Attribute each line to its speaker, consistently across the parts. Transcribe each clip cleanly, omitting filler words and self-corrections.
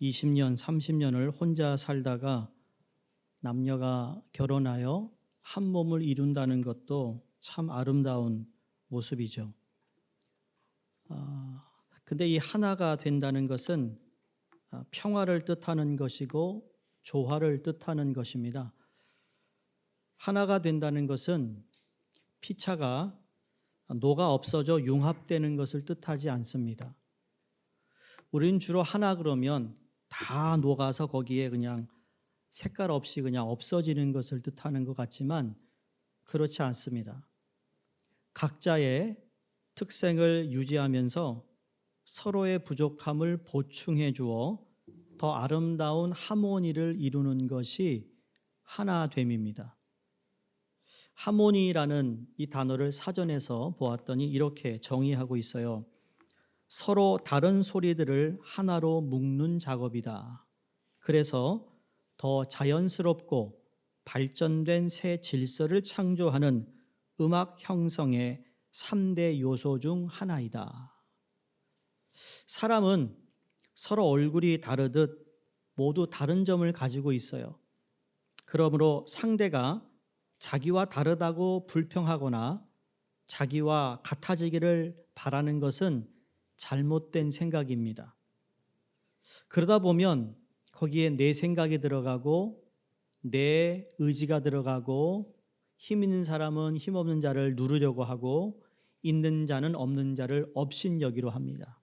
Speaker 1: 20년, 30년을 혼자 살다가 남녀가 결혼하여 한 몸을 이룬다는 것도 참 아름다운 모습이죠. 근데 이 하나가 된다는 것은 평화를 뜻하는 것이고 조화를 뜻하는 것입니다. 하나가 된다는 것은 피차가 녹아 없어져 융합되는 것을 뜻하지 않습니다. 우린 주로 하나 그러면 다 녹아서 거기에 그냥 색깔 없이 그냥 없어지는 것을 뜻하는 것 같지만 그렇지 않습니다. 각자의 특색을 유지하면서 서로의 부족함을 보충해 주어 더 아름다운 하모니를 이루는 것이 하나됨입니다. 하모니라는 이 단어를 사전에서 보았더니 이렇게 정의하고 있어요. 서로 다른 소리들을 하나로 묶는 작업이다. 그래서 더 자연스럽고 발전된 새 질서를 창조하는 음악 형성의 3대 요소 중 하나이다. 사람은 서로 얼굴이 다르듯 모두 다른 점을 가지고 있어요. 그러므로 상대가 자기와 다르다고 불평하거나 자기와 같아지기를 바라는 것은 잘못된 생각입니다. 그러다 보면 거기에 내 생각이 들어가고 내 의지가 들어가고 힘 있는 사람은 힘 없는 자를 누르려고 하고 있는 자는 없는 자를 업신여기로 합니다.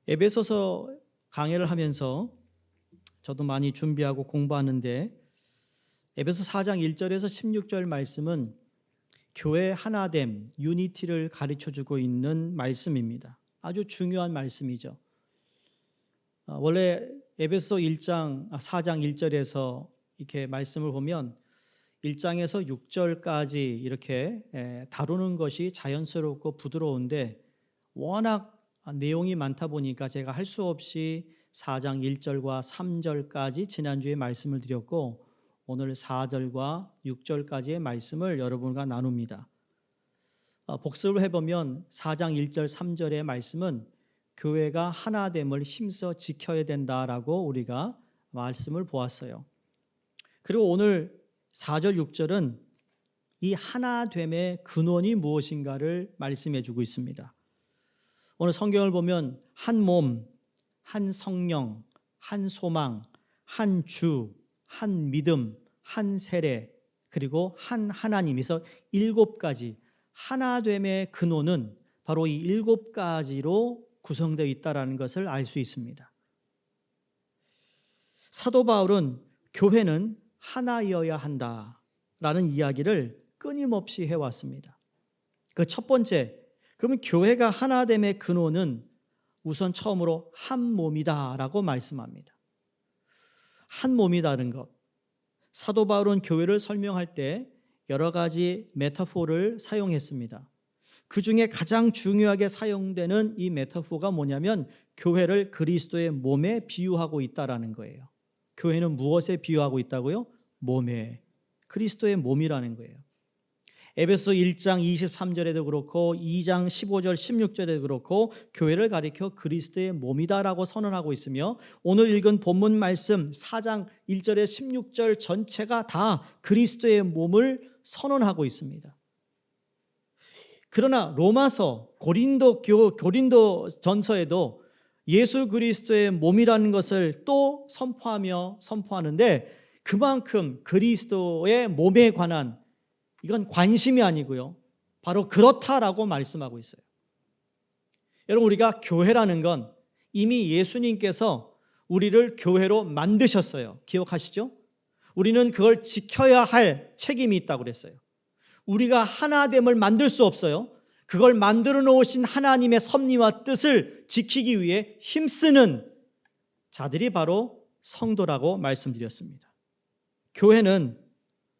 Speaker 1: 에베소서 강해를 하면서 저도 많이 준비하고 공부하는데 에베소 4장 1절에서 16절 말씀은 교회 하나됨, 유니티를 가르쳐주고 있는 말씀입니다. 아주 중요한 말씀이죠. 원래 에베소 4장 1절에서 이렇게 말씀을 보면 1장에서 6절까지 이렇게 다루는 것이 자연스럽고 부드러운데 워낙 내용이 많다 보니까 제가 할 수 없이 4장 1절과 3절까지 지난주에 말씀을 드렸고 오늘 4절과 6절까지의 말씀을 여러분과 나눕니다. 복습을 해보면 4장 1절 3절의 말씀은 교회가 하나됨을 힘써 지켜야 된다라고 우리가 말씀을 보았어요. 그리고 오늘 4절 6절은 이 하나됨의 근원이 무엇인가를 말씀해 주고 있습니다. 오늘 성경을 보면 한 몸, 한 성령, 한 소망, 한 주, 한 믿음, 한 세례, 그리고 한 하나님에서 7가지 하나됨의 근원은 바로 이 7가지로 구성되어 있다는 것을 알 수 있습니다. 사도 바울은 교회는 하나여야 한다라는 이야기를 끊임없이 해왔습니다. 그 첫 번째, 그러면 교회가 하나됨의 근원은 우선 처음으로 한 몸이다라고 말씀합니다. 한 몸이다는 것. 사도 바울은 교회를 설명할 때 여러 가지 메타포를 사용했습니다. 그 중에 가장 중요하게 사용되는 이 메타포가 뭐냐면 교회를 그리스도의 몸에 비유하고 있다라는 거예요. 교회는 무엇에 비유하고 있다고요? 몸에. 그리스도의 몸이라는 거예요. 에베소 1장 23절에도 그렇고 2장 15절 16절에도 그렇고 교회를 가리켜 그리스도의 몸이다라고 선언하고 있으며 오늘 읽은 본문 말씀 4장 1절에 16절 전체가 다 그리스도의 몸을 선언하고 있습니다. 그러나 로마서 고린도 전서에도 예수 그리스도의 몸이라는 것을 또 선포하는데 그만큼 그리스도의 몸에 관한 이건 관심이 아니고요. 바로 그렇다라고 말씀하고 있어요. 여러분 우리가 교회라는 건 이미 예수님께서 우리를 교회로 만드셨어요. 기억하시죠? 우리는 그걸 지켜야 할 책임이 있다고 그랬어요. 우리가 하나됨을 만들 수 없어요. 그걸 만들어 놓으신 하나님의 섭리와 뜻을 지키기 위해 힘쓰는 자들이 바로 성도라고 말씀드렸습니다. 교회는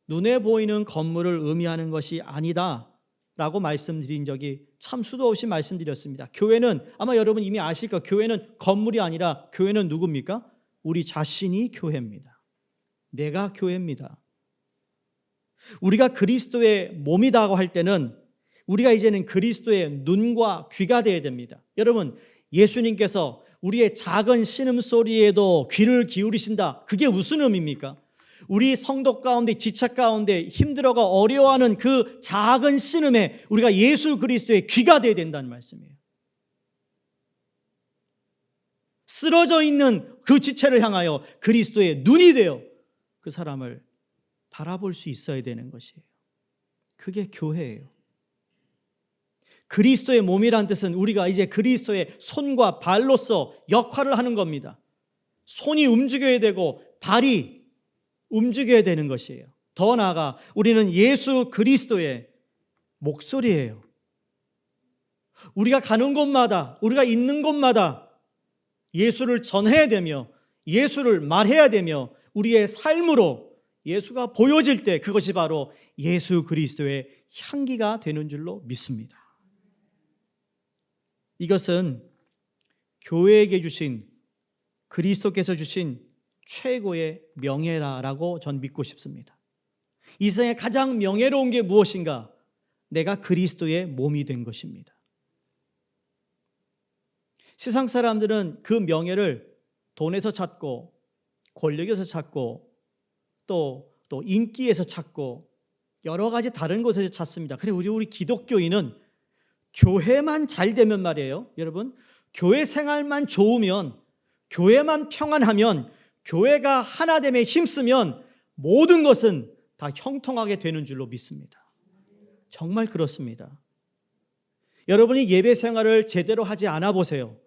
Speaker 1: 눈에 보이는 건물을 의미하는 것이 아니다라고 말씀드린 적이 참 수도 없이 말씀드렸습니다. 교회는 아마 여러분 이미 아실 거예요. 교회는 건물이 아니라 교회는 누굽니까? 우리 자신이 교회입니다. 내가 교회입니다. 우리가 그리스도의 몸이라고 할 때는 우리가 이제는 그리스도의 눈과 귀가 되어야 됩니다. 여러분 예수님께서 우리의 작은 신음소리에도 귀를 기울이신다. 그게 무슨 의미입니까? 우리 성도 가운데, 지체 가운데 힘들어가 어려워하는 그 작은 신음에 우리가 예수 그리스도의 귀가 되어야 된다는 말씀이에요. 쓰러져 있는 그 지체를 향하여 그리스도의 눈이 되어 그 사람을 바라볼 수 있어야 되는 것이에요. 그게 교회예요. 그리스도의 몸이란 뜻은 우리가 이제 그리스도의 손과 발로서 역할을 하는 겁니다. 손이 움직여야 되고 발이 움직여야 되는 것이에요. 더 나아가 우리는 예수 그리스도의 목소리예요. 우리가 가는 곳마다, 우리가 있는 곳마다 예수를 전해야 되며 예수를 말해야 되며 우리의 삶으로 예수가 보여질 때 그것이 바로 예수 그리스도의 향기가 되는 줄로 믿습니다. 이것은 교회에게 주신, 그리스도께서 주신 최고의 명예라고 전 믿고 싶습니다. 이 세상에 가장 명예로운 게 무엇인가? 내가 그리스도의 몸이 된 것입니다. 세상 사람들은 그 명예를 돈에서 찾고 권력에서 찾고 또 인기에서 찾고 여러 가지 다른 곳에서 찾습니다. 그런데 우리 기독교인은 교회만 잘 되면 말이에요. 여러분, 교회 생활만 좋으면, 교회만 평안하면, 교회가 하나됨에 힘쓰면 모든 것은 다 형통하게 되는 줄로 믿습니다. 정말 그렇습니다. 여러분이 예배 생활을 제대로 하지 않아 보세요.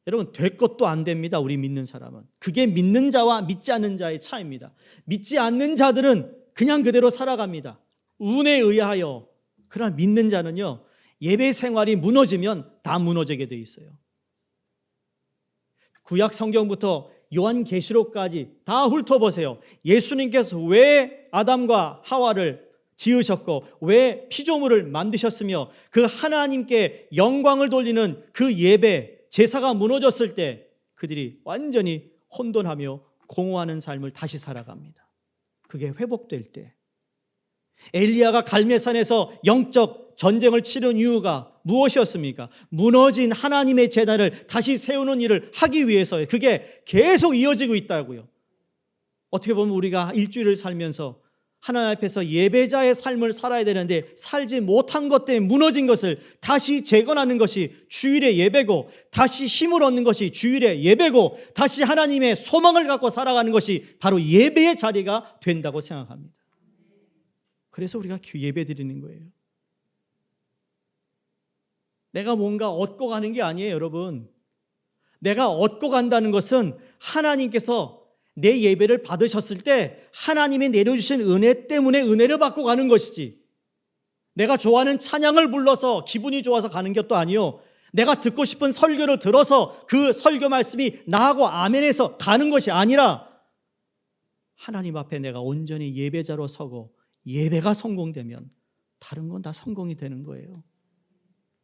Speaker 1: 여러분, 될 것도 안 됩니다. 우리 믿는 사람은. 그게 믿는 자와 믿지 않는 자의 차이입니다. 믿지 않는 자들은 그냥 그대로 살아갑니다. 운에 의하여. 그러나 믿는 자는요, 예배 생활이 무너지면 다 무너지게 돼 있어요. 구약 성경부터 요한계시록까지 다 훑어보세요. 예수님께서 왜 아담과 하와를 지으셨고 왜 피조물을 만드셨으며 그 하나님께 영광을 돌리는 그 예배, 제사가 무너졌을 때 그들이 완전히 혼돈하며 공허하는 삶을 다시 살아갑니다. 그게 회복될 때. 엘리야가 갈멜산에서 영적 전쟁을 치른 이유가 무엇이었습니까? 무너진 하나님의 제단을 다시 세우는 일을 하기 위해서요. 그게 계속 이어지고 있다고요. 어떻게 보면 우리가 일주일을 살면서 하나님 앞에서 예배자의 삶을 살아야 되는데 살지 못한 것 때문에 무너진 것을 다시 재건하는 것이 주일의 예배고, 다시 힘을 얻는 것이 주일의 예배고, 다시 하나님의 소망을 갖고 살아가는 것이 바로 예배의 자리가 된다고 생각합니다. 그래서 우리가 예배 드리는 거예요. 내가 뭔가 얻고 가는 게 아니에요, 여러분. 내가 얻고 간다는 것은 하나님께서 내 예배를 받으셨을 때 하나님이 내려주신 은혜 때문에 은혜를 받고 가는 것이지, 내가 좋아하는 찬양을 불러서 기분이 좋아서 가는 것도 아니요, 내가 듣고 싶은 설교를 들어서 그 설교 말씀이 나하고 아멘해서 가는 것이 아니라 하나님 앞에 내가 온전히 예배자로 서고 예배가 성공되면 다른 건 다 성공이 되는 거예요.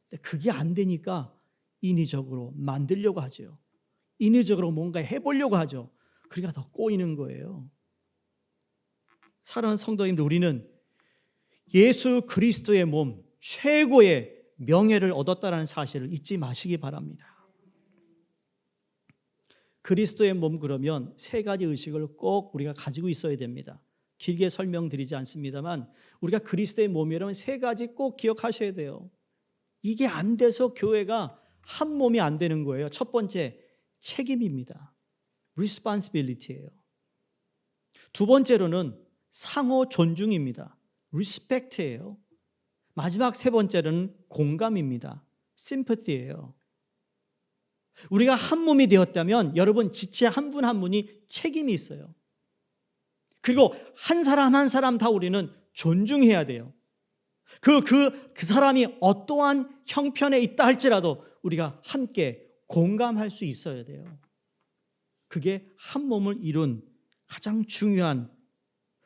Speaker 1: 근데 그게 안 되니까 인위적으로 만들려고 하죠. 인위적으로 뭔가 해보려고 하죠. 그러니까 더 꼬이는 거예요. 사랑하는 성도님들, 우리는 예수 그리스도의 몸, 최고의 명예를 얻었다는 사실을 잊지 마시기 바랍니다. 그리스도의 몸, 그러면 세 가지 의식을 꼭 우리가 가지고 있어야 됩니다. 길게 설명드리지 않습니다만 우리가 그리스도의 몸이라면 세 가지 꼭 기억하셔야 돼요. 이게 안 돼서 교회가 한 몸이 안 되는 거예요. 첫 번째, 책임입니다. responsibility예요. 두 번째로는 상호 존중입니다. respect예요. 마지막 세 번째로는 공감입니다. sympathy예요. 우리가 한 몸이 되었다면 여러분, 지체 한 분 한 분이 책임이 있어요. 그리고 한 사람 한 사람 다 우리는 존중해야 돼요. 그 사람이 어떠한 형편에 있다 할지라도 우리가 함께 공감할 수 있어야 돼요. 그게 한 몸을 이룬 가장 중요한,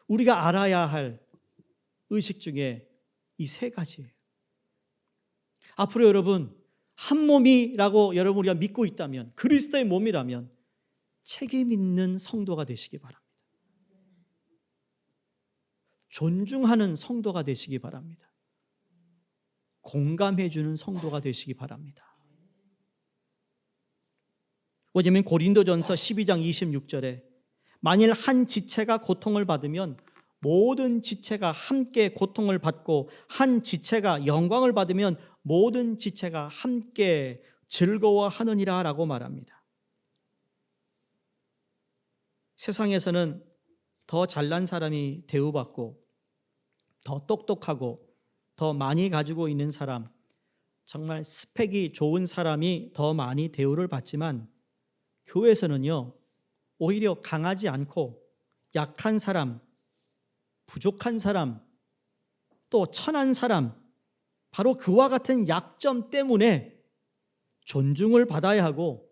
Speaker 1: 우리가 알아야 할 의식 중에 이 세 가지예요. 앞으로 여러분, 한 몸이라고 여러분 우리가 믿고 있다면, 그리스도의 몸이라면 책임 있는 성도가 되시기 바랍니다. 존중하는 성도가 되시기 바랍니다. 공감해 주는 성도가 되시기 바랍니다. 왜냐하면 고린도전서 12장 26절에 만일 한 지체가 고통을 받으면 모든 지체가 함께 고통을 받고 한 지체가 영광을 받으면 모든 지체가 함께 즐거워하느니라 라고 말합니다. 세상에서는 더 잘난 사람이 대우받고 더 똑똑하고 더 많이 가지고 있는 사람, 정말 스펙이 좋은 사람이 더 많이 대우를 받지만 교회에서는요, 오히려 강하지 않고 약한 사람, 부족한 사람, 또 천한 사람, 바로 그와 같은 약점 때문에 존중을 받아야 하고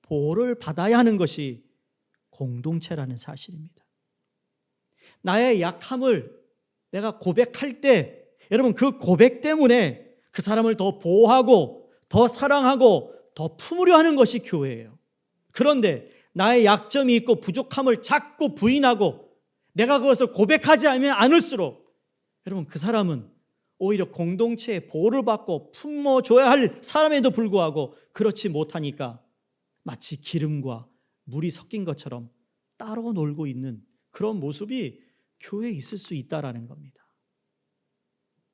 Speaker 1: 보호를 받아야 하는 것이 공동체라는 사실입니다. 나의 약함을 내가 고백할 때 여러분 그 고백 때문에 그 사람을 더 보호하고 더 사랑하고 더 품으려 하는 것이 교회예요. 그런데 나의 약점이 있고 부족함을 자꾸 부인하고 내가 그것을 고백하지 않을수록 여러분 그 사람은 오히려 공동체의 보호를 받고 품어줘야 할 사람에도 불구하고 그렇지 못하니까 마치 기름과 물이 섞인 것처럼 따로 놀고 있는 그런 모습이 교회에 있을 수 있다라는 겁니다.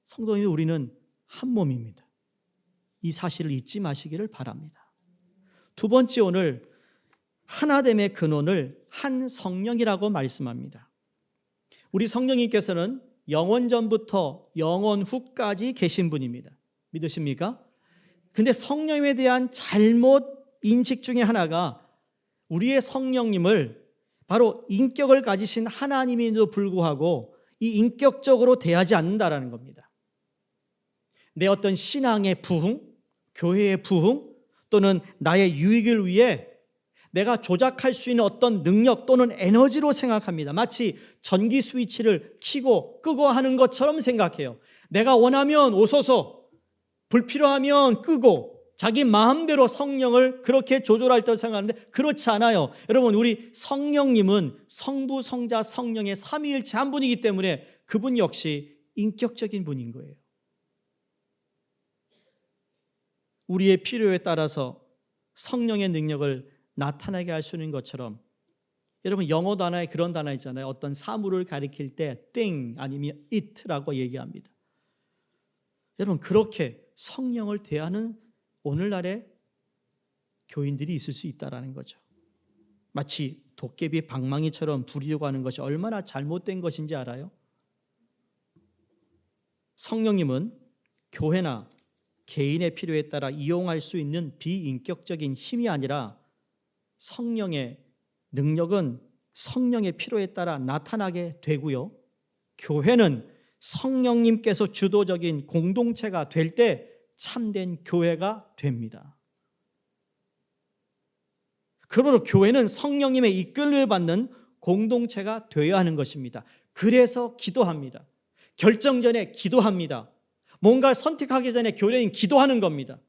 Speaker 1: 성도님, 우리는 한 몸입니다. 이 사실을 잊지 마시기를 바랍니다. 두 번째, 오늘 하나됨의 근원을 한 성령이라고 말씀합니다. 우리 성령님께서는 영원 전부터 영원 후까지 계신 분입니다. 믿으십니까? 근데 성령에 대한 잘못 인식 중에 하나가 우리의 성령님을 바로 인격을 가지신 하나님임에도 불구하고 이 인격적으로 대하지 않는다라는 겁니다. 내 어떤 신앙의 부흥, 교회의 부흥 또는 나의 유익을 위해 내가 조작할 수 있는 어떤 능력 또는 에너지로 생각합니다. 마치 전기 스위치를 켜고 끄고 하는 것처럼 생각해요. 내가 원하면 오소서, 불필요하면 끄고 자기 마음대로 성령을 그렇게 조절할 때 생각하는데 그렇지 않아요. 여러분, 우리 성령님은 성부, 성자, 성령의 삼위일체 한 분이기 때문에 그분 역시 인격적인 분인 거예요. 우리의 필요에 따라서 성령의 능력을 나타나게 할 수 있는 것처럼 여러분 영어 단어에 그런 단어 있잖아요. 어떤 사물을 가리킬 때 thing 아니면 it라고 얘기합니다. 여러분 그렇게 성령을 대하는 오늘날의 교인들이 있을 수 있다는 거죠. 마치 도깨비 방망이처럼 부리려고 하는 것이 얼마나 잘못된 것인지 알아요? 성령님은 교회나 개인의 필요에 따라 이용할 수 있는 비인격적인 힘이 아니라 성령의 능력은 성령의 필요에 따라 나타나게 되고요. 교회는 성령님께서 주도적인 공동체가 될 때 참된 교회가 됩니다. 그러므로 교회는 성령님의 이끌림을 받는 공동체가 되어야 하는 것입니다. 그래서 기도합니다. 결정 전에 기도합니다. 뭔가를 선택하기 전에 교회는 기도하는 겁니다.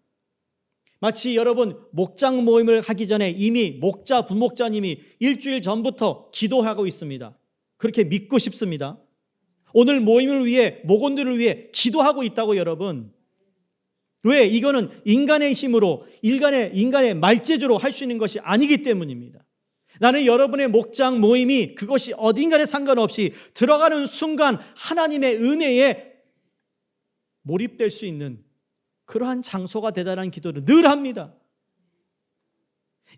Speaker 1: 마치 여러분 목장 모임을 하기 전에 이미 목자, 부목자님이 일주일 전부터 기도하고 있습니다. 그렇게 믿고 싶습니다. 오늘 모임을 위해, 목원들을 위해 기도하고 있다고 여러분. 왜? 이거는 인간의 힘으로, 인간의 말재주로 할 수 있는 것이 아니기 때문입니다. 나는 여러분의 목장 모임이 그것이 어딘가에 상관없이 들어가는 순간 하나님의 은혜에 몰입될 수 있는 그러한 장소가 되다라는 기도를 늘 합니다.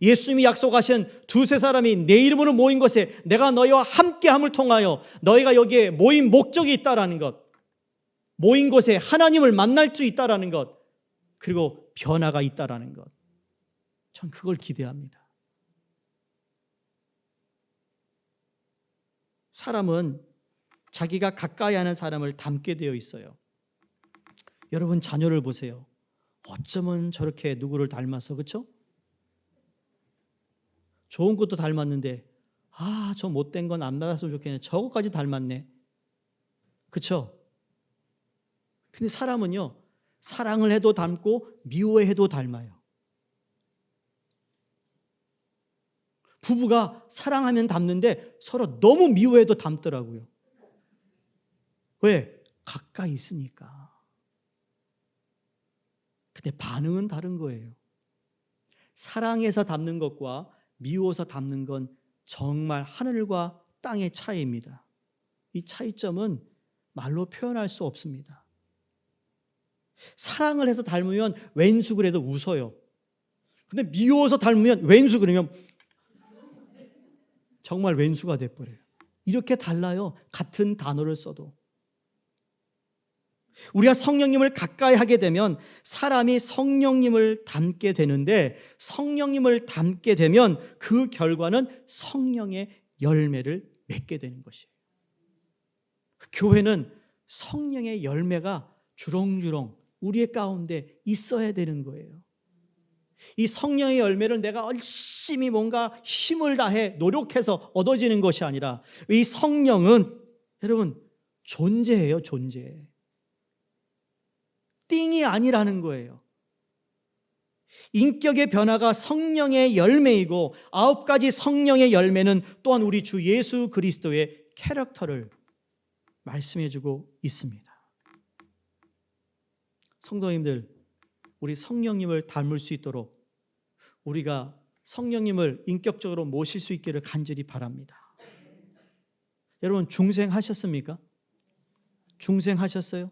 Speaker 1: 예수님이 약속하신 두세 사람이 내 이름으로 모인 것에 내가 너희와 함께함을 통하여 너희가 여기에 모인 목적이 있다라는 것, 모인 곳에 하나님을 만날 수 있다라는 것, 그리고 변화가 있다라는 것, 전 그걸 기대합니다. 사람은 자기가 가까이 하는 사람을 닮게 되어 있어요. 여러분 자녀를 보세요. 어쩌면 저렇게 누구를 닮았어, 그렇죠? 좋은 것도 닮았는데 저 못된 건 안 닮았으면 좋겠네. 저거까지 닮았네. 그렇죠? 근데 사람은요, 사랑을 해도 닮고 미워해도 닮아요. 부부가 사랑하면 닮는데 서로 너무 미워해도 닮더라고요. 왜? 가까이 있으니까. 근데 반응은 다른 거예요. 사랑해서 닮는 것과 미워서 닮는 건 정말 하늘과 땅의 차이입니다. 이 차이점은 말로 표현할 수 없습니다. 사랑을 해서 닮으면 왼수 그래도 웃어요. 근데 미워서 닮으면 왼수 그러면 정말 왼수가 돼버려요. 이렇게 달라요. 같은 단어를 써도. 우리가 성령님을 가까이 하게 되면 사람이 성령님을 닮게 되는데, 성령님을 닮게 되면 그 결과는 성령의 열매를 맺게 되는 것이에요. 교회는 성령의 열매가 주렁주렁 우리의 가운데 있어야 되는 거예요. 이 성령의 열매를 내가 열심히 뭔가 힘을 다해 노력해서 얻어지는 것이 아니라, 이 성령은 여러분 존재예요. 존재. 띵이 아니라는 거예요. 인격의 변화가 성령의 열매이고, 9가지 성령의 열매는 또한 우리 주 예수 그리스도의 캐릭터를 말씀해주고 있습니다. 성도님들, 우리 성령님을 닮을 수 있도록 우리가 성령님을 인격적으로 모실 수 있기를 간절히 바랍니다. 여러분 중생하셨습니까? 중생하셨어요?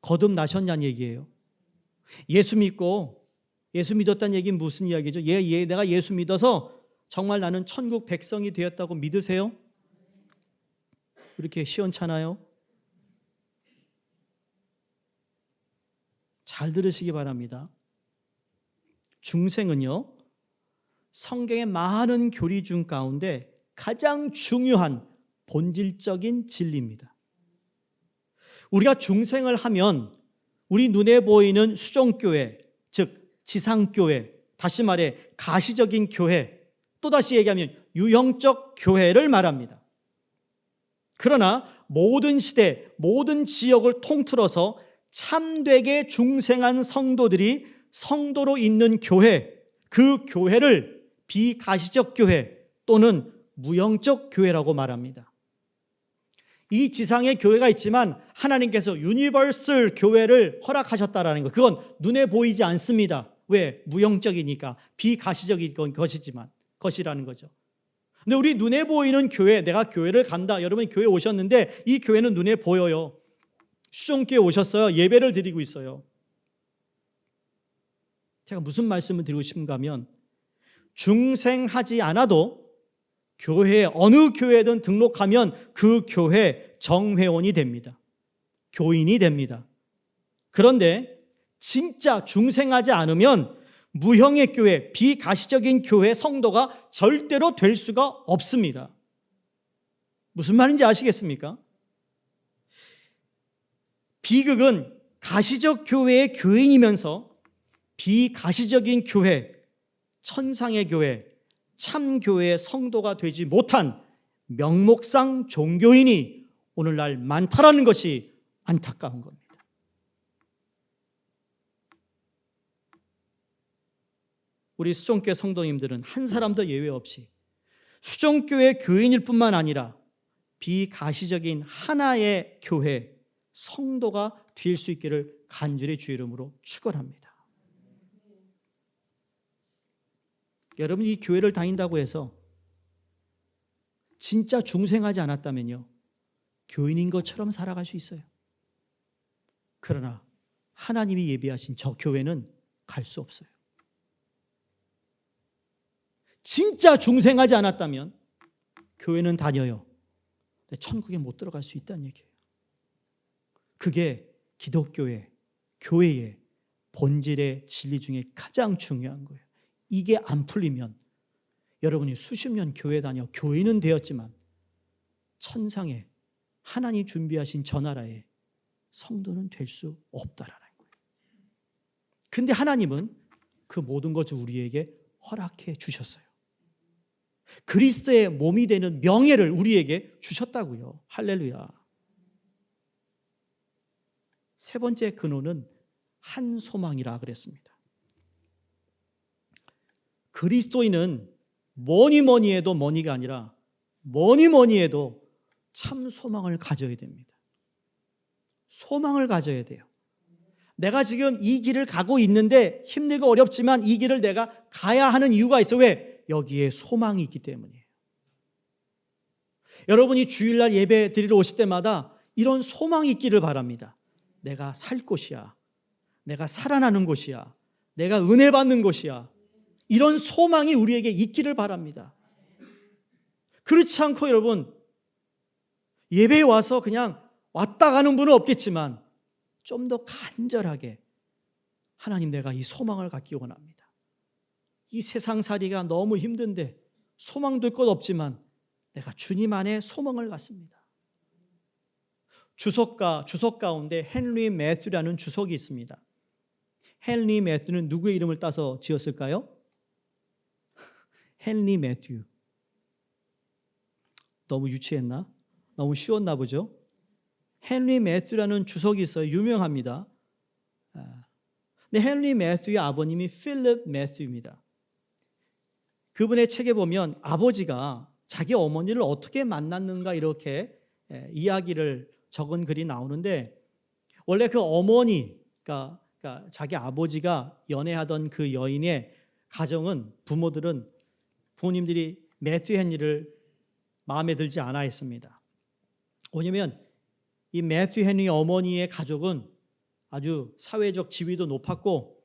Speaker 1: 거듭나셨냐는 얘기예요. 예수 믿었다는 얘기는 무슨 이야기죠? 내가 예수 믿어서 정말 나는 천국 백성이 되었다고 믿으세요? 이렇게 시원찮아요? 잘 들으시기 바랍니다. 중생은요, 성경의 많은 교리 중 가운데 가장 중요한 본질적인 진리입니다. 우리가 중생을 하면 우리 눈에 보이는 수종교회, 즉 지상교회, 다시 말해 가시적인 교회, 또다시 얘기하면 유형적 교회를 말합니다. 그러나 모든 시대, 모든 지역을 통틀어서 참되게 중생한 성도들이 성도로 있는 교회, 그 교회를 비가시적 교회 또는 무형적 교회라고 말합니다. 이 지상에 교회가 있지만 하나님께서 유니버설 교회를 허락하셨다라는 것, 그건 눈에 보이지 않습니다. 왜? 무형적이니까, 비가시적인 것이라는 거죠. 근데 우리 눈에 보이는 교회, 내가 교회를 간다. 여러분이 교회 오셨는데 이 교회는 눈에 보여요. 수종교회 오셨어요. 예배를 드리고 있어요. 제가 무슨 말씀을 드리고 싶은가 하면, 중생하지 않아도 교회에 어느 교회든 등록하면 그 교회 정회원이 됩니다. 교인이 됩니다. 그런데 진짜 중생하지 않으면 무형의 교회, 비가시적인 교회 성도가 절대로 될 수가 없습니다. 무슨 말인지 아시겠습니까? 비극은 가시적 교회의 교인이면서 비가시적인 교회, 천상의 교회, 참교회의 성도가 되지 못한 명목상 종교인이 오늘날 많다라는 것이 안타까운 겁니다. 우리 수종교회 성도님들은 한 사람도 예외 없이 수종교회 교인일 뿐만 아니라 비가시적인 하나의 교회 성도가 될 수 있기를 간절히 주의 이름으로 축원합니다. 여러분, 이 교회를 다닌다고 해서 진짜 중생하지 않았다면요, 교인인 것처럼 살아갈 수 있어요. 그러나 하나님이 예비하신 저 교회는 갈 수 없어요. 진짜 중생하지 않았다면 교회는 다녀요. 근데 천국에 못 들어갈 수 있다는 얘기예요. 그게 기독교의, 교회의 본질의 진리 중에 가장 중요한 거예요. 이게 안 풀리면 여러분이 수십 년 교회 다녀 교인은 되었지만 천상에 하나님 준비하신 저 나라에 성도는 될 수 없다라는 거예요. 근데 하나님은 그 모든 것을 우리에게 허락해 주셨어요. 그리스도의 몸이 되는 명예를 우리에게 주셨다고요. 할렐루야. 세 번째 근원은 한 소망이라 그랬습니다. 그리스도인은 뭐니 해도 뭐니가 아니라 뭐니 해도 참 소망을 가져야 됩니다. 소망을 가져야 돼요. 내가 지금 이 길을 가고 있는데 힘들고 어렵지만 이 길을 내가 가야 하는 이유가 있어. 왜? 여기에 소망이 있기 때문이에요. 여러분이 주일날 예배 드리러 오실 때마다 이런 소망이 있기를 바랍니다. 내가 살 곳이야. 내가 살아나는 곳이야. 내가 은혜 받는 곳이야. 이런 소망이 우리에게 있기를 바랍니다. 그렇지 않고 여러분, 예배에 와서 그냥 왔다 가는 분은 없겠지만 좀 더 간절하게 하나님, 내가 이 소망을 갖기 원합니다. 이 세상살이가 너무 힘든데 소망도 것 없지만 내가 주님 안에 소망을 갖습니다. 주석 가운데 헨리 매튜라는 주석이 있습니다. 헨리 매튜는 누구의 이름을 따서 지었을까요? 헨리 매튜. 너무 유치했나? 너무 쉬웠나 보죠? 헨리 매튜라는 주석이 있어요. 유명합니다. 근데 헨리 매튜의 아버님이 필립 매튜입니다. 그분의 책에 보면 아버지가 자기 어머니를 어떻게 만났는가 이렇게 이야기를 적은 글이 나오는데, 원래 그 어머니, 그러니까 자기 아버지가 연애하던 그 여인의 가정은 부모님들이 매튜 헨리를 마음에 들지 않아 했습니다. 왜냐하면 이 매튜 헨리 어머니의 가족은 아주 사회적 지위도 높았고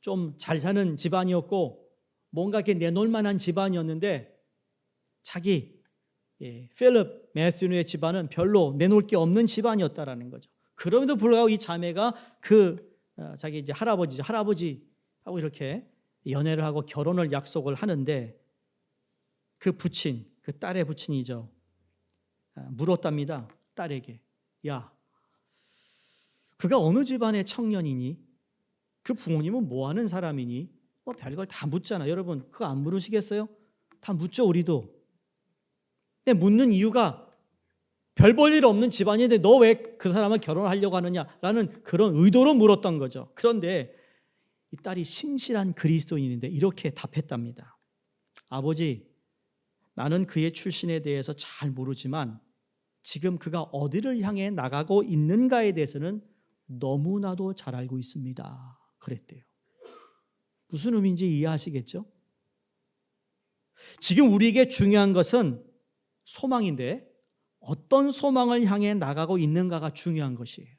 Speaker 1: 좀 잘 사는 집안이었고 뭔가 이렇게 내놓을 만한 집안이었는데, 자기 필립 매튜의 집안은 별로 내놓을 게 없는 집안이었다라는 거죠. 그럼에도 불구하고 이 자매가 자기 이제 할아버지하고 이렇게 연애를 하고 결혼을 약속을 하는데, 그 딸의 부친이죠. 물었답니다. 딸에게, 야, 그가 어느 집안의 청년이니? 그 부모님은 뭐 하는 사람이니? 뭐 별걸 다 묻잖아. 여러분 그거 안 물으시겠어요? 다 묻죠, 우리도. 근데 묻는 이유가 별 볼 일 없는 집안인데 너 왜 그 사람을 결혼하려고 하느냐라는 그런 의도로 물었던 거죠. 그런데 이 딸이 신실한 그리스도인인데 이렇게 답했답니다. 아버지, 나는 그의 출신에 대해서 잘 모르지만 지금 그가 어디를 향해 나가고 있는가에 대해서는 너무나도 잘 알고 있습니다. 그랬대요. 무슨 의미인지 이해하시겠죠? 지금 우리에게 중요한 것은 소망인데 어떤 소망을 향해 나가고 있는가가 중요한 것이에요.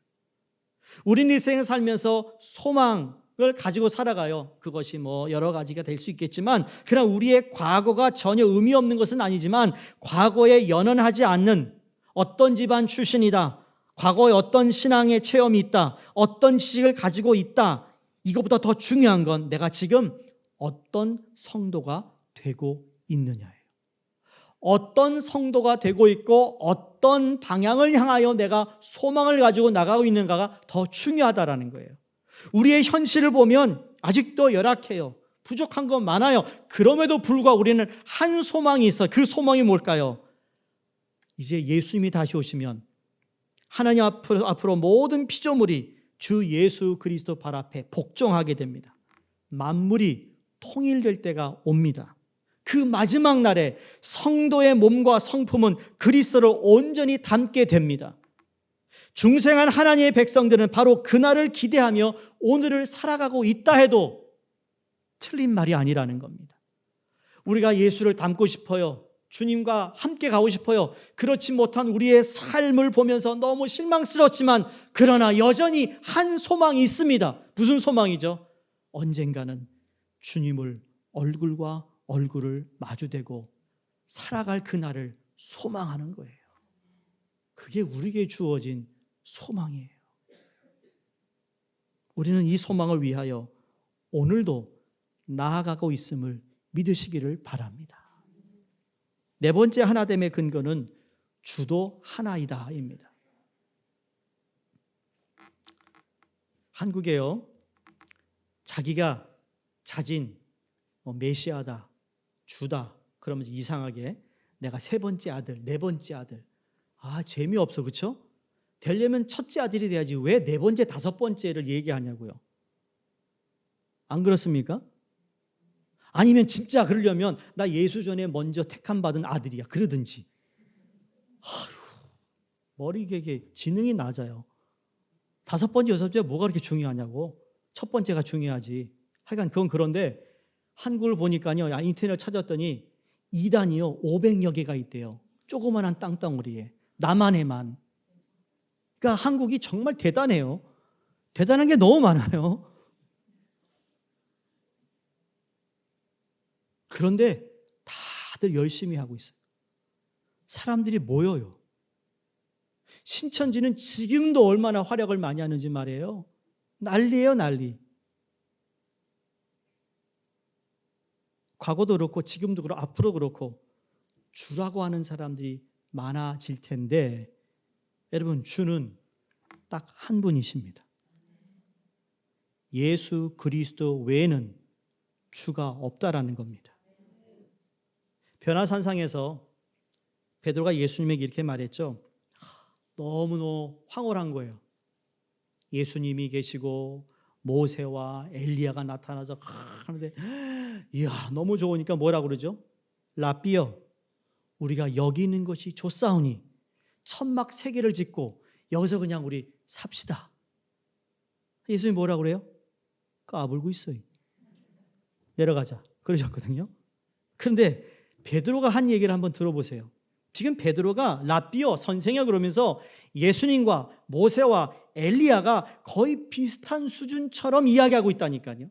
Speaker 1: 우리는 인생을 살면서 소망을 가지고 살아가요. 그것이 뭐 여러 가지가 될 수 있겠지만, 그러나 우리의 과거가 전혀 의미 없는 것은 아니지만 과거에 연연하지 않는, 어떤 집안 출신이다, 과거에 어떤 신앙의 체험이 있다, 어떤 지식을 가지고 있다, 이것보다 더 중요한 건 내가 지금 어떤 성도가 되고 있느냐예요. 어떤 성도가 되고 있고 어떤 방향을 향하여 내가 소망을 가지고 나가고 있는가가 더 중요하다라는 거예요. 우리의 현실을 보면 아직도 열악해요. 부족한 건 많아요. 그럼에도 불구하고 우리는 한 소망이 있어요. 그 소망이 뭘까요? 이제 예수님이 다시 오시면 하나님 앞으로 모든 피조물이 주 예수 그리스도 발 앞에 복종하게 됩니다. 만물이 통일될 때가 옵니다. 그 마지막 날에 성도의 몸과 성품은 그리스도를 온전히 닮게 됩니다. 중생한 하나님의 백성들은 바로 그날을 기대하며 오늘을 살아가고 있다 해도 틀린 말이 아니라는 겁니다. 우리가 예수를 닮고 싶어요. 주님과 함께 가고 싶어요. 그렇지 못한 우리의 삶을 보면서 너무 실망스럽지만 그러나 여전히 한 소망이 있습니다. 무슨 소망이죠? 언젠가는 주님을 얼굴과 얼굴을 마주대고 살아갈 그날을 소망하는 거예요. 그게 우리에게 주어진 소망이에요. 우리는 이 소망을 위하여 오늘도 나아가고 있음을 믿으시기를 바랍니다. 네 번째 하나됨의 근거는 주도 하나이다입니다. 한국에요, 자기가 자진 메시아다, 주다 그러면서 이상하게 내가 세 번째 아들, 네 번째 아들, 재미없어, 그렇죠? 되려면 첫째 아들이 돼야지 왜 네 번째, 다섯 번째를 얘기하냐고요. 안 그렇습니까? 아니면 진짜 그러려면 나 예수 전에 먼저 택함 받은 아들이야 그러든지. 머리가 지능이 낮아요. 다섯 번째, 여섯 번째 뭐가 그렇게 중요하냐고. 첫 번째가 중요하지. 하여간 그건 그런데 한국을 보니까요, 인터넷을 찾았더니 이단이요 500여 개가 있대요. 조그만한 땅덩어리에 남한에만. 그러니까 한국이 정말 대단해요. 대단한 게 너무 많아요. 그런데 다들 열심히 하고 있어요. 사람들이 모여요. 신천지는 지금도 얼마나 활약을 많이 하는지 말이에요. 난리예요, 난리. 과거도 그렇고 지금도 그렇고 앞으로 그렇고 주라고 하는 사람들이 많아질 텐데 여러분, 주는 딱 한 분이십니다. 예수 그리스도 외에는 주가 없다라는 겁니다. 변화산상에서 베드로가 예수님에게 이렇게 말했죠. 너무너무 황홀한 거예요. 예수님이 계시고 모세와 엘리야가 나타나서 하는데 이야 너무 좋으니까 뭐라고 그러죠? 라삐여 우리가 여기 있는 것이 좋사오니 천막 세 개를 짓고 여기서 그냥 우리 삽시다. 예수님이 뭐라고 그래요? 까불고 있어요. 내려가자 그러셨거든요. 그런데 베드로가 한 얘기를 한번 들어보세요. 지금 베드로가 라삐어 선생이야 그러면서 예수님과 모세와 엘리야가 거의 비슷한 수준처럼 이야기하고 있다니까요.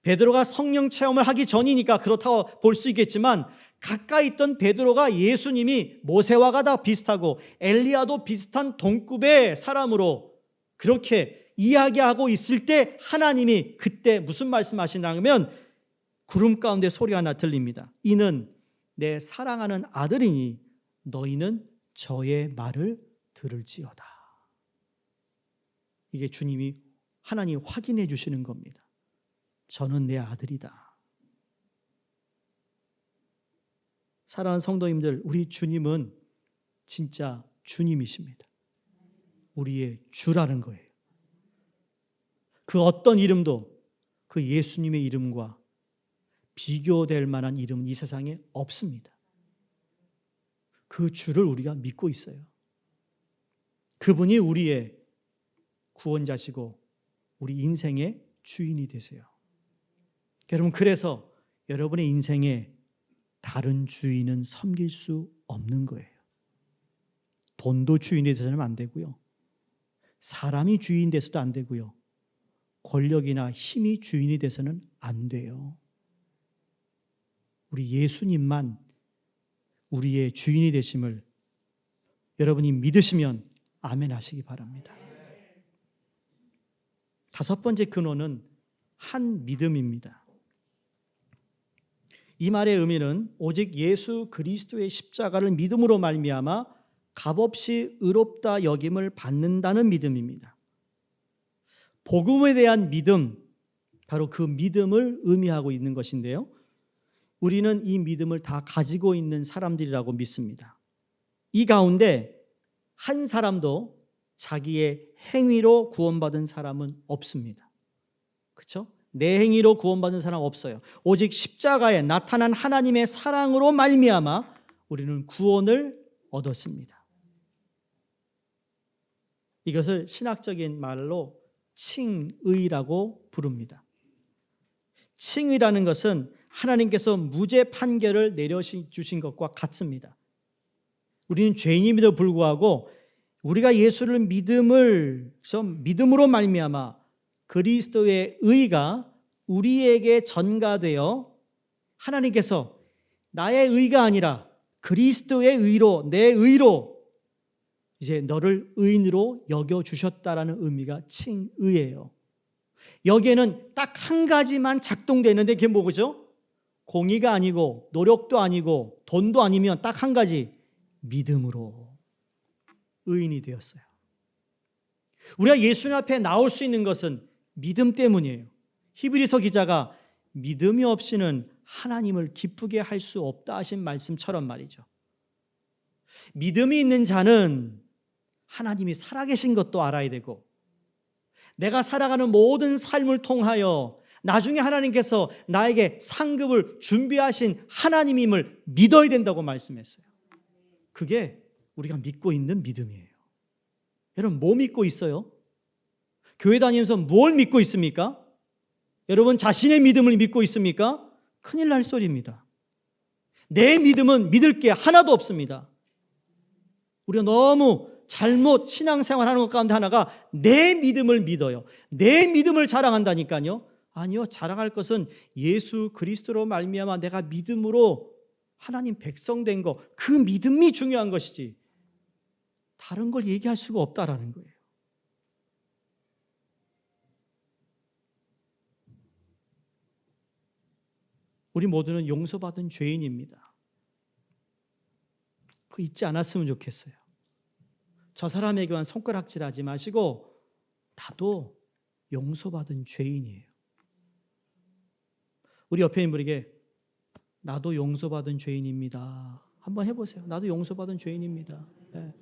Speaker 1: 베드로가 성령 체험을 하기 전이니까 그렇다고 볼 수 있겠지만 가까이 있던 베드로가 예수님이 모세와가 다 비슷하고 엘리야도 비슷한 동급의 사람으로 그렇게 이야기하고 있을 때 하나님이 그때 무슨 말씀하시냐면 구름 가운데 소리가 하나 들립니다. 이는 내 사랑하는 아들이니 너희는 저의 말을 들을지어다. 이게 주님이 하나님 확인해 주시는 겁니다. 저는 내 아들이다. 사랑하는 성도님들, 우리 주님은 진짜 주님이십니다. 우리의 주라는 거예요. 그 어떤 이름도 그 예수님의 이름과 비교될 만한 이름은 이 세상에 없습니다. 그 주를 우리가 믿고 있어요. 그분이 우리의 구원자시고 우리 인생의 주인이 되세요. 여러분, 그래서 여러분의 인생에 다른 주인은 섬길 수 없는 거예요. 돈도 주인이 되서는 안 되고요. 사람이 주인 돼서도 안 되고요. 권력이나 힘이 주인이 돼서는 안 돼요. 우리 예수님만 우리의 주인이 되심을 여러분이 믿으시면 아멘 하시기 바랍니다. 다섯 번째 근원은 한 믿음입니다. 이 말의 의미는 오직 예수 그리스도의 십자가를 믿음으로 말미암아 값없이 의롭다 여김을 받는다는 믿음입니다. 복음에 대한 믿음, 바로 그 믿음을 의미하고 있는 것인데요. 우리는 이 믿음을 다 가지고 있는 사람들이라고 믿습니다. 이 가운데 한 사람도 자기의 행위로 구원받은 사람은 없습니다. 그렇죠? 내 행위로 구원받은 사람 없어요. 오직 십자가에 나타난 하나님의 사랑으로 말미암아 우리는 구원을 얻었습니다. 이것을 신학적인 말로 칭의라고 부릅니다. 칭의라는 것은 하나님께서 무죄 판결을 내려주신 것과 같습니다. 우리는 죄인임에도 불구하고 우리가 예수를 믿음으로 말미암아 그리스도의 의가 우리에게 전가되어 하나님께서 나의 의가 아니라 그리스도의 의로, 내 의로 이제 너를 의인으로 여겨주셨다라는 의미가 칭의예요. 여기에는 딱 한 가지만 작동되는데 그게 뭐죠? 공의가 아니고 노력도 아니고 돈도 아니면 딱 한 가지, 믿음으로 의인이 되었어요. 우리가 예수님 앞에 나올 수 있는 것은 믿음 때문이에요. 히브리서 기자가 믿음이 없이는 하나님을 기쁘게 할 수 없다 하신 말씀처럼 말이죠. 믿음이 있는 자는 하나님이 살아계신 것도 알아야 되고 내가 살아가는 모든 삶을 통하여 나중에 하나님께서 나에게 상급을 준비하신 하나님임을 믿어야 된다고 말씀했어요. 그게 우리가 믿고 있는 믿음이에요. 여러분 뭐 믿고 있어요? 교회 다니면서 뭘 믿고 있습니까? 여러분 자신의 믿음을 믿고 있습니까? 큰일 날 소리입니다. 내 믿음은 믿을 게 하나도 없습니다. 우리가 너무 잘못 신앙생활하는 것 가운데 하나가 내 믿음을 믿어요. 내 믿음을 자랑한다니까요. 아니요, 자랑할 것은 예수 그리스도로 말미암아 내가 믿음으로 하나님 백성 된 거, 그 믿음이 중요한 것이지 다른 걸 얘기할 수가 없다라는 거예요. 우리 모두는 용서받은 죄인입니다. 그거 잊지 않았으면 좋겠어요. 저 사람에게만 손가락질하지 마시고 나도 용서받은 죄인이에요. 우리 옆에 있는 분에게 나도 용서받은 죄인입니다. 한번 해보세요. 나도 용서받은 죄인입니다. 네.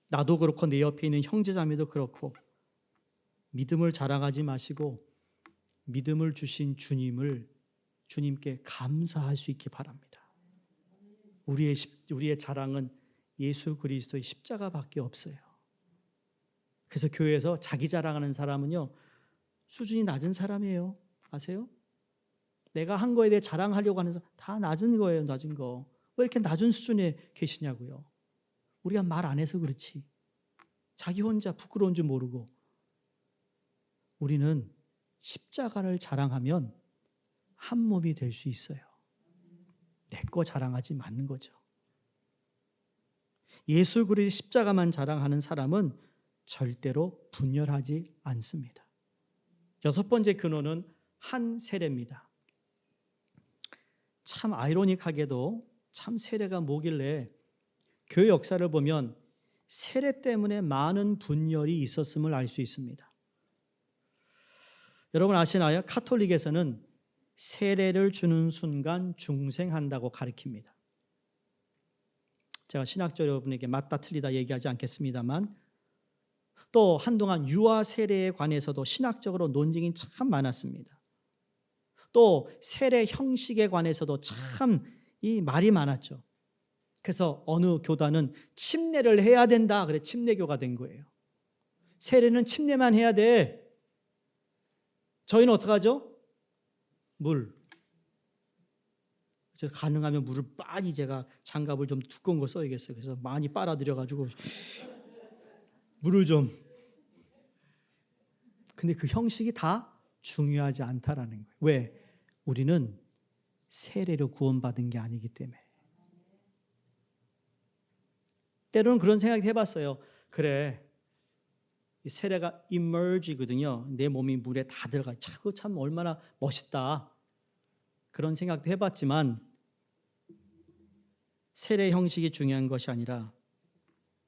Speaker 1: 나도 그렇고 내 옆에 있는 형제자매도 그렇고 믿음을 자랑하지 마시고 믿음을 주신 주님께 감사할 수 있기 바랍니다. 우리의 자랑은 예수 그리스도의 십자가밖에 없어요. 그래서 교회에서 자기 자랑하는 사람은요, 수준이 낮은 사람이에요. 아세요? 내가 한 거에 대해 자랑하려고 하는 사람 다 낮은 거예요. 낮은 거. 왜 이렇게 낮은 수준에 계시냐고요. 우리가 말 안 해서 그렇지. 자기 혼자 부끄러운 줄 모르고. 우리는 십자가를 자랑하면 한 몸이 될 수 있어요. 내 거 자랑하지 않는 거죠. 예수 그리스도의 십자가만 자랑하는 사람은 절대로 분열하지 않습니다. 여섯 번째 근원은 한 세례입니다. 참 아이러닉하게도 참 세례가 뭐길래 교회 역사를 보면 세례 때문에 많은 분열이 있었음을 알 수 있습니다. 여러분 아시나요? 카톨릭에서는 세례를 주는 순간 중생한다고 가르칩니다. 제가 신학적 여러분에게 맞다 틀리다 얘기하지 않겠습니다만 또 한동안 유아 세례에 관해서도 신학적으로 논쟁이 참 많았습니다. 또 세례 형식에 관해서도 참 이 말이 많았죠. 그래서 어느 교단은 침례를 해야 된다. 그래 침례교가 된 거예요. 세례는 침례만 해야 돼. 저희는 어떡하죠? 물. 가능하면 물을 많이 제가 장갑을 좀 두꺼운 거 써야겠어요. 그래서 많이 빨아들여가지고 물을 좀. 근데 그 형식이 다 중요하지 않다라는 거예요. 왜? 우리는 세례로 구원받은 게 아니기 때문에. 때로는 그런 생각 해봤어요. 그래, 세례가 immerge거든요. 내 몸이 물에 다 들어가. 참 얼마나 멋있다. 그런 생각도 해봤지만 세례 형식이 중요한 것이 아니라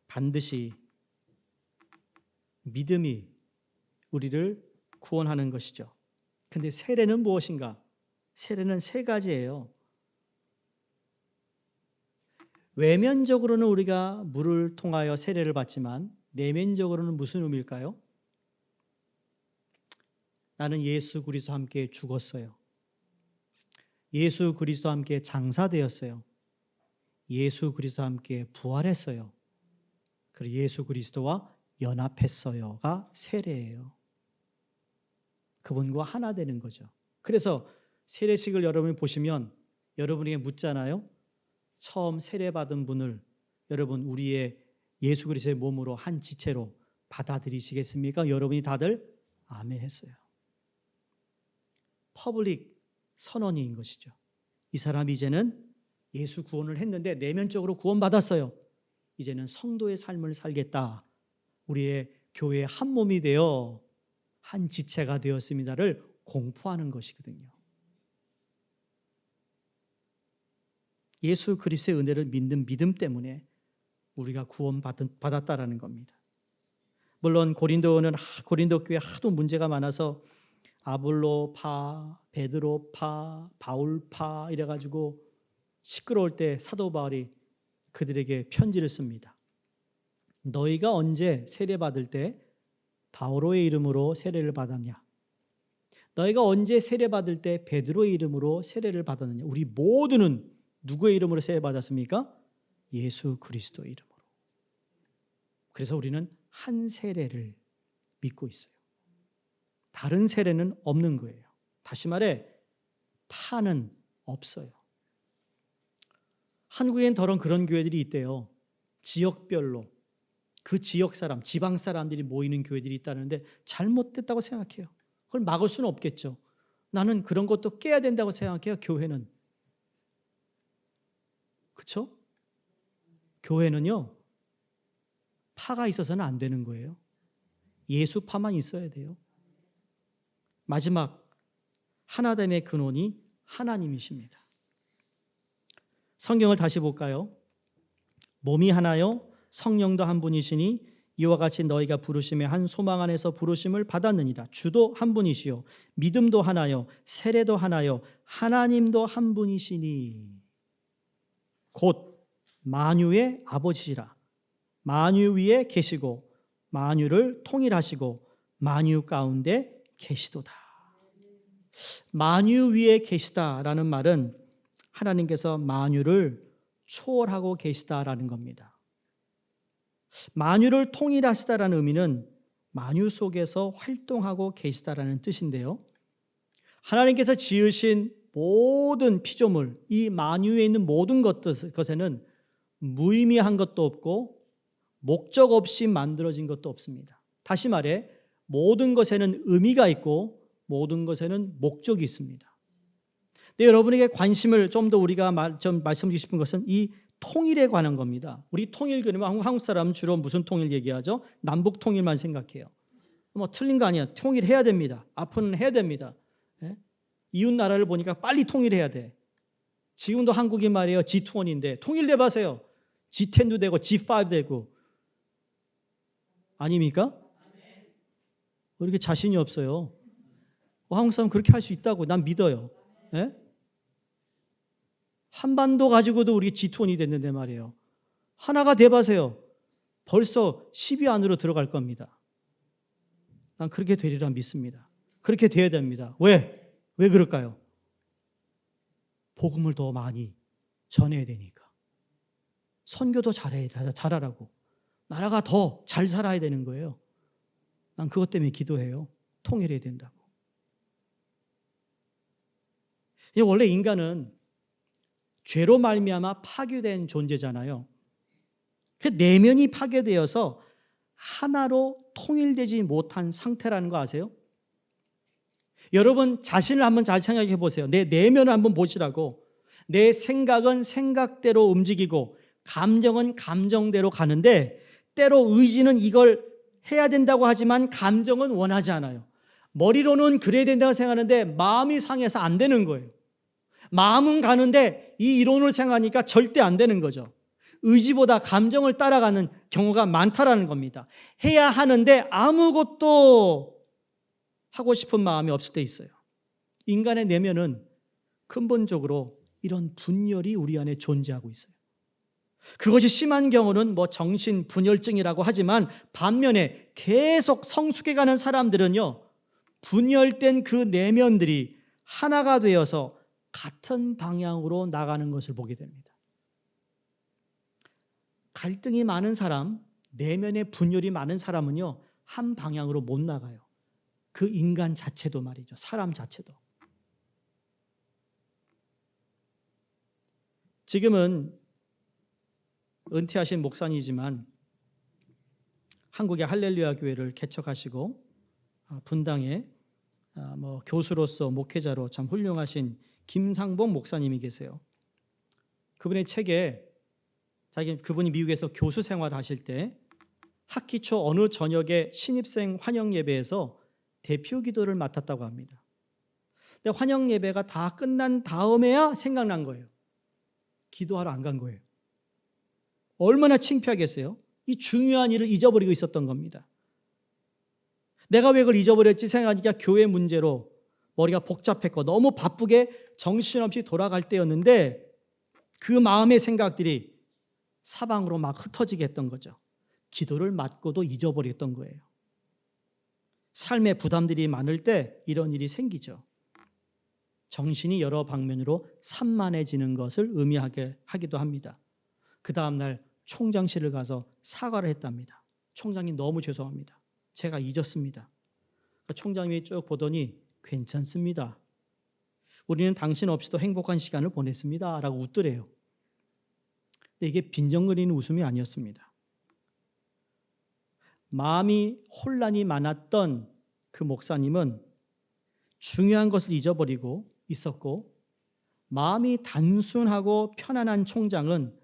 Speaker 1: 반드시 믿음이 우리를 구원하는 것이죠. 근데 세례는 무엇인가? 세례는 세 가지예요. 외면적으로는 우리가 물을 통하여 세례를 받지만 내면적으로는 무슨 의미일까요? 나는 예수 그리스도와 함께 죽었어요. 예수 그리스도와 함께 장사되었어요. 예수 그리스도와 함께 부활했어요. 그리고 예수 그리스도와 연합했어요가 세례예요. 그분과 하나 되는 거죠. 그래서 세례식을 여러분이 보시면 여러분에게 묻잖아요. 처음 세례받은 분을 여러분 우리의 예수 그리스도의 몸으로 한 지체로 받아들이시겠습니까? 여러분이 다들 아멘 했어요. 퍼블릭 선언인 것이죠. 이 사람이 이제는 예수 구원을 했는데 내면적으로 구원받았어요. 이제는 성도의 삶을 살겠다. 우리의 교회의 한 몸이 되어 한 지체가 되었습니다를 공포하는 것이거든요. 예수 그리스도의 은혜를 믿는 믿음 때문에 우리가 구원받았다라는 겁니다. 물론 고린도 교회 하도 문제가 많아서 아볼로파, 베드로파, 바울파 이래가지고 시끄러울 때 사도 바울이 그들에게 편지를 씁니다. 너희가 언제 세례받을 때 바오로의 이름으로 세례를 받았냐? 너희가 언제 세례받을 때 베드로의 이름으로 세례를 받았느냐? 우리 모두는 누구의 이름으로 세례받았습니까? 예수 그리스도의 이름으로. 그래서 우리는 한 세례를 믿고 있어요. 다른 세례는 없는 거예요. 다시 말해 파는 없어요. 한국엔 더러운 그런 교회들이 있대요. 지역별로 그 지역 사람, 지방 사람들이 모이는 교회들이 있다는데 잘못됐다고 생각해요. 그걸 막을 수는 없겠죠. 나는 그런 것도 깨야 된다고 생각해요. 교회는. 그렇죠? 교회는요. 파가 있어서는 안 되는 거예요. 예수파만 있어야 돼요. 마지막 하나됨의 근원이 하나님이십니다. 성경을 다시 볼까요? 몸이 하나요 성령도 한 분이시니 이와 같이 너희가 부르심의 한 소망 안에서 부르심을 받았느니라. 주도 한 분이시요 믿음도 하나요 세례도 하나요 하나님도 한 분이시니 곧 만유의 아버지시라. 만유 위에 계시고 만유를 통일하시고 만유 가운데 계시도다. 만유 위에 계시다라는 말은 하나님께서 만유를 초월하고 계시다라는 겁니다. 만유를 통일하시다라는 의미는 만유 속에서 활동하고 계시다라는 뜻인데요. 하나님께서 지으신 모든 피조물, 이 만유에 있는 모든 것에는 무의미한 것도 없고 목적 없이 만들어진 것도 없습니다. 다시 말해 모든 것에는 의미가 있고 모든 것에는 목적이 있습니다. 근데 여러분에게 관심을 좀 더 우리가 좀 말씀드리고 싶은 것은 이 통일에 관한 겁니다. 우리 통일 그러면 한국 사람은 주로 무슨 통일 얘기하죠? 남북 통일만 생각해요. 뭐 틀린 거 아니야. 통일해야 됩니다. 앞으로는 해야 됩니다. 예? 이웃 나라를 보니까 빨리 통일해야 돼. 지금도 한국이 말이에요. G20인데 통일돼 봐세요. G10도 되고 G5 되고 아닙니까? 왜 이렇게 자신이 없어요? 한국 사람 그렇게 할 수 있다고 난 믿어요. 예? 한반도 가지고도 우리 G20이 됐는데 말이에요. 하나가 돼봐세요. 벌써 10위 안으로 들어갈 겁니다. 난 그렇게 되리라 믿습니다. 그렇게 돼야 됩니다. 왜? 왜 그럴까요? 복음을 더 많이 전해야 되니까. 선교도 잘하라고. 나라가 더 잘 살아야 되는 거예요. 난 그것 때문에 기도해요. 통일해야 된다고. 원래 인간은 죄로 말미암아 파괴된 존재잖아요. 그 내면이 파괴되어서 하나로 통일되지 못한 상태라는 거 아세요? 여러분 자신을 한번 잘 생각해 보세요. 내 내면을 한번 보시라고. 내 생각은 생각대로 움직이고 감정은 감정대로 가는데 때로 의지는 이걸 해야 된다고 하지만 감정은 원하지 않아요. 머리로는 그래야 된다고 생각하는데 마음이 상해서 안 되는 거예요. 마음은 가는데 이 이론을 생각하니까 절대 안 되는 거죠. 의지보다 감정을 따라가는 경우가 많다라는 겁니다. 해야 하는데 아무것도 하고 싶은 마음이 없을 때 있어요. 인간의 내면은 근본적으로 이런 분열이 우리 안에 존재하고 있어요. 그것이 심한 경우는 뭐 정신 분열증이라고 하지만 반면에 계속 성숙해가는 사람들은요, 분열된 그 내면들이 하나가 되어서 같은 방향으로 나가는 것을 보게 됩니다. 갈등이 많은 사람, 내면에 분열이 많은 사람은요, 한 방향으로 못 나가요. 그 인간 자체도 말이죠. 사람 자체도. 지금은 은퇴하신 목사님이지만 한국의 할렐루야 교회를 개척하시고 분당에 교수로서 목회자로 참 훌륭하신 김상봉 목사님이 계세요. 그분의 책에 그분이 미국에서 교수 생활을 하실 때 학기 초 어느 저녁에 신입생 환영 예배에서 대표 기도를 맡았다고 합니다. 근데 환영 예배가 다 끝난 다음에야 생각난 거예요. 기도하러 안 간 거예요. 얼마나 창피하겠어요? 이 중요한 일을 잊어버리고 있었던 겁니다. 내가 왜 그걸 잊어버렸지 생각하니까 교회 문제로 머리가 복잡했고 너무 바쁘게 정신없이 돌아갈 때였는데 그 마음의 생각들이 사방으로 막 흩어지게 했던 거죠. 기도를 맡고도 잊어버렸던 거예요. 삶의 부담들이 많을 때 이런 일이 생기죠. 정신이 여러 방면으로 산만해지는 것을 의미하게 하기도 합니다. 그 다음날 총장실을 가서 사과를 했답니다. 총장님 너무 죄송합니다. 제가 잊었습니다. 총장님이 쭉 보더니 괜찮습니다. 우리는 당신 없이도 행복한 시간을 보냈습니다. 라고 웃더래요. 근데 이게 빈정거리는 웃음이 아니었습니다. 마음이 혼란이 많았던 그 목사님은 중요한 것을 잊어버리고 있었고, 마음이 단순하고 편안한 총장은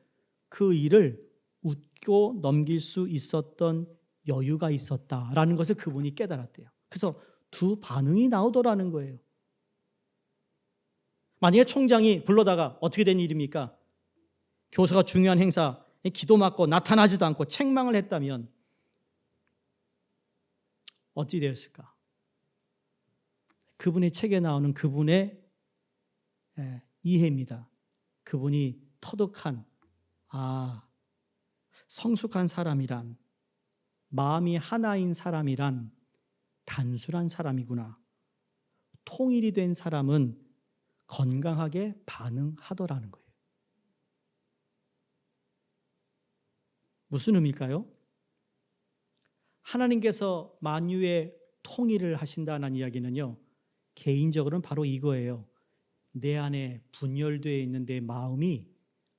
Speaker 1: 그 일을 웃고 넘길 수 있었던 여유가 있었다라는 것을 그분이 깨달았대요. 그래서 두 반응이 나오더라는 거예요. 만약에 총장이 불러다가 어떻게 된 일입니까? 교수가 중요한 행사에 기도 맞고 나타나지도 않고 책망을 했다면 어떻게 되었을까? 그분의 책에 나오는 그분의 이해입니다. 그분이 터득한 성숙한 사람이란, 마음이 하나인 사람이란 단순한 사람이구나. 통일이 된 사람은 건강하게 반응하더라는 거예요. 무슨 의미일까요? 하나님께서 만유의 통일을 하신다는 이야기는요, 개인적으로는 바로 이거예요. 내 안에 분열되어 있는 내 마음이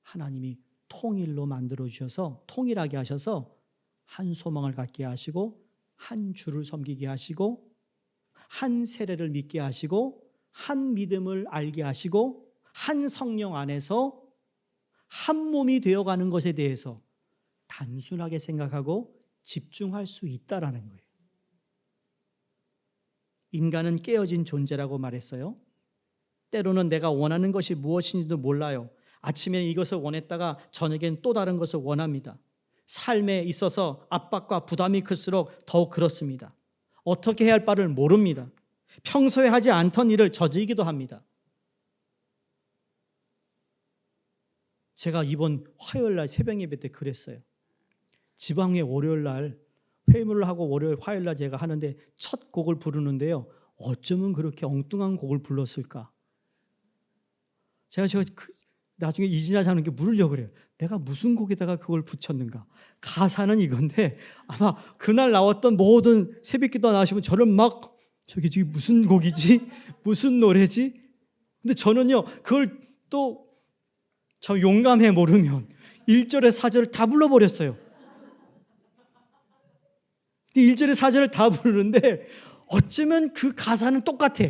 Speaker 1: 하나님이 통일로 만들어 주셔서, 통일하게 하셔서 한 소망을 갖게 하시고, 한 주를 섬기게 하시고, 한 세례를 믿게 하시고, 한 믿음을 알게 하시고, 한 성령 안에서 한 몸이 되어가는 것에 대해서 단순하게 생각하고 집중할 수 있다라는 거예요. 인간은 깨어진 존재라고 말했어요. 때로는 내가 원하는 것이 무엇인지도 몰라요. 아침에는 이것을 원했다가 저녁엔 또 다른 것을 원합니다. 삶에 있어서 압박과 부담이 클수록 더욱 그렇습니다. 어떻게 해야 할 바를 모릅니다. 평소에 하지 않던 일을 저지르기도 합니다. 제가 이번 화요일 날 새벽 예배 때 그랬어요. 지방회 월요일 날 회의를 하고 화요일 날 제가 하는데 첫 곡을 부르는데요. 어쩌면 그렇게 엉뚱한 곡을 불렀을까? 제가 나중에 이진아 하는 게 물으려고 그래요. 내가 무슨 곡에다가 그걸 붙였는가? 가사는 이건데 아마 그날 나왔던 모든 새벽기도 나오시면 저를 막 저게 무슨 곡이지? 무슨 노래지? 근데 저는요, 그걸 또 저 용감해 모르면 1절에 4절을 다 불러버렸어요. 1절에 4절을 다 부르는데 어쩌면 그 가사는 똑같아.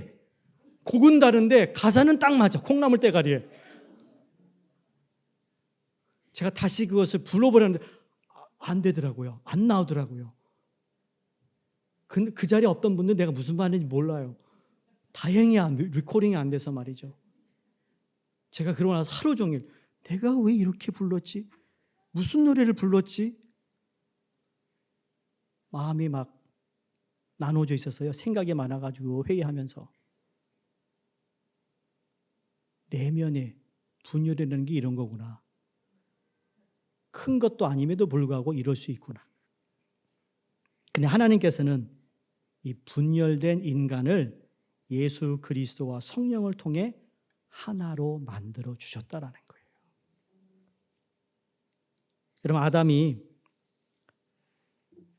Speaker 1: 곡은 다른데 가사는 딱 맞아. 콩나물 대가리에. 제가 다시 그것을 불러보려는데 안 되더라고요. 안 나오더라고요. 그 자리에 없던 분들 내가 무슨 말인지 몰라요. 다행히 리코딩이 안 돼서 말이죠. 제가 그러고 나서 하루 종일 내가 왜 이렇게 불렀지? 무슨 노래를 불렀지? 마음이 막 나눠져 있었어요. 생각이 많아가지고 회의하면서. 내면에 분열이라는 게 이런 거구나. 큰 것도 아님에도 불구하고 이럴 수 있구나. 근데 하나님께서는 이 분열된 인간을 예수 그리스도와 성령을 통해 하나로 만들어 주셨다라는 거예요. 여러분, 아담이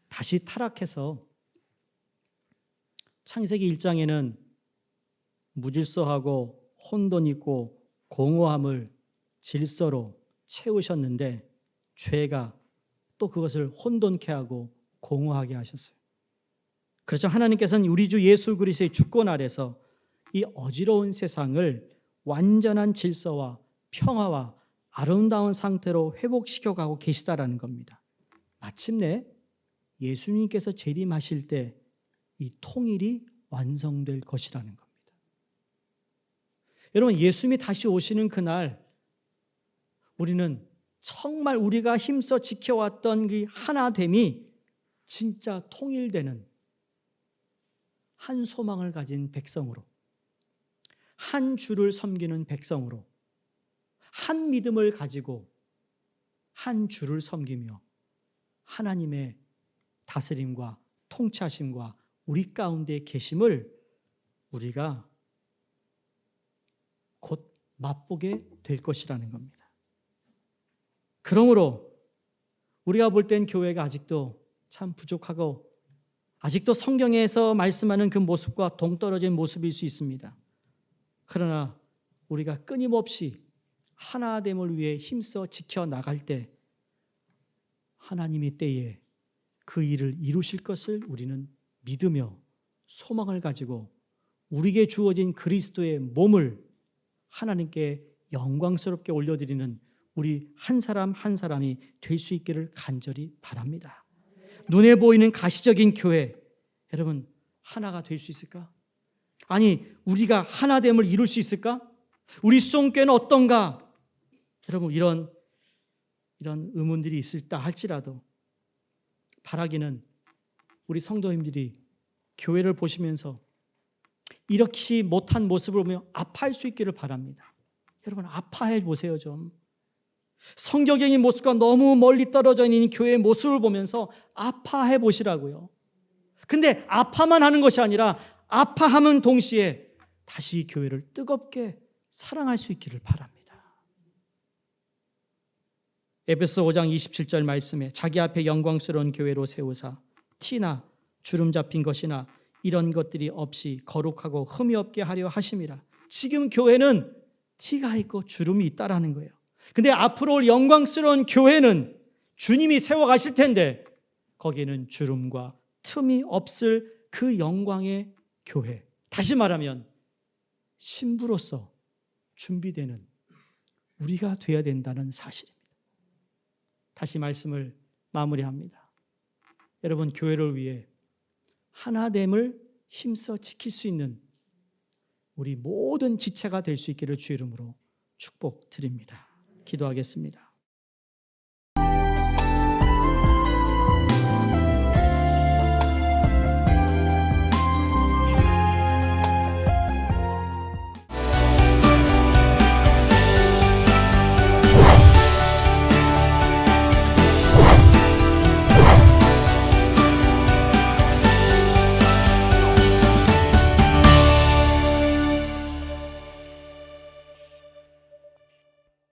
Speaker 1: 다시 타락해서 창세기 1장에는 무질서하고 혼돈 있고 공허함을 질서로 채우셨는데 죄가 또 그것을 혼돈케 하고 공허하게 하셨어요. 그렇죠. 하나님께서는 우리 주 예수 그리스도의 주권 아래서 이 어지러운 세상을 완전한 질서와 평화와 아름다운 상태로 회복시켜가고 계시다라는 겁니다. 마침내 예수님께서 재림하실 때 이 통일이 완성될 것이라는 겁니다. 여러분, 예수님이 다시 오시는 그날 우리는 정말 우리가 힘써 지켜왔던 그 하나됨이 진짜 통일되는 한 소망을 가진 백성으로, 한 주를 섬기는 백성으로, 한 믿음을 가지고 한 주를 섬기며 하나님의 다스림과 통치하심과 우리 가운데 계심을 우리가 곧 맛보게 될 것이라는 겁니다. 그러므로 우리가 볼 땐 교회가 아직도 참 부족하고 아직도 성경에서 말씀하는 그 모습과 동떨어진 모습일 수 있습니다. 그러나 우리가 끊임없이 하나됨을 위해 힘써 지켜나갈 때 하나님이 때에 그 일을 이루실 것을 우리는 믿으며 소망을 가지고 우리에게 주어진 그리스도의 몸을 하나님께 영광스럽게 올려드리는 우리 한 사람 한 사람이 될 수 있기를 간절히 바랍니다. 눈에 보이는 가시적인 교회, 여러분 하나가 될 수 있을까? 아니 우리가 하나됨을 이룰 수 있을까? 우리 수종교회는 어떤가? 여러분 이런 의문들이 있을다 할지라도 바라기는 우리 성도님들이 교회를 보시면서 이렇게 못한 모습을 보며 아파할 수 있기를 바랍니다. 여러분 아파해 보세요 좀. 성경적인 모습과 너무 멀리 떨어져 있는 교회의 모습을 보면서 아파해 보시라고요. 근데 아파만 하는 것이 아니라 아파하면 동시에 다시 교회를 뜨겁게 사랑할 수 있기를 바랍니다. 에베소 5장 27절 말씀에 자기 앞에 영광스러운 교회로 세우사 티나 주름 잡힌 것이나 이런 것들이 없이 거룩하고 흠이 없게 하려 하심이라. 지금 교회는 티가 있고 주름이 있다라는 거예요. 근데 앞으로 올 영광스러운 교회는 주님이 세워가실 텐데 거기에는 주름과 틈이 없을 그 영광의 교회. 다시 말하면 신부로서 준비되는 우리가 되어야 된다는 사실입니다. 다시 말씀을 마무리합니다. 여러분 교회를 위해 하나됨을 힘써 지킬 수 있는 우리 모든 지체가 될 수 있기를 주 이름으로 축복드립니다. 기도하겠습니다.